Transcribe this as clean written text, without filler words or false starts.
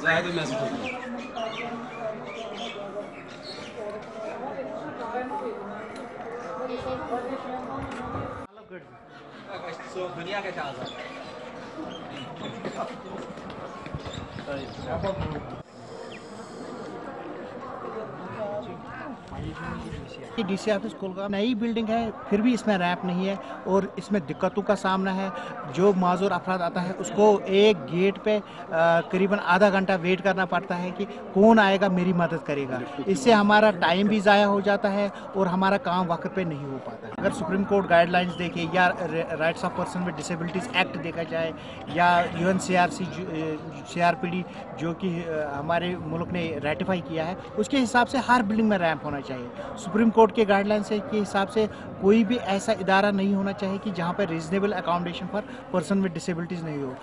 ज़्यादा मैसेज दुनिया के डीसी ऑफिस कोलकाता नई बिल्डिंग है, फिर भी इसमें रैंप नहीं है और इसमें दिक्कतों का सामना है। जो माजूर अफराद आता है उसको एक गेट पे करीबन आधा घंटा वेट करना पड़ता है कि कौन आएगा मेरी मदद करेगा। इससे हमारा टाइम भी ज़ाया हो जाता है और हमारा काम वक्त पे नहीं हो पाता है। अगर सुप्रीम कोर्ट गाइडलाइंस देखे या rights of person with disabilities act देखा जाए या CRPD जो कि हमारे मुल्क ने रेटिफाई किया है, उसके हिसाब से हर बिल्डिंग में रैंप होना चाहिए। सुप्रीम कोर्ट के गाइडलाइंस के हिसाब से कोई भी ऐसा इदारा नहीं होना चाहिए कि जहाँ पर reasonable accommodation for person with disabilities नहीं हो।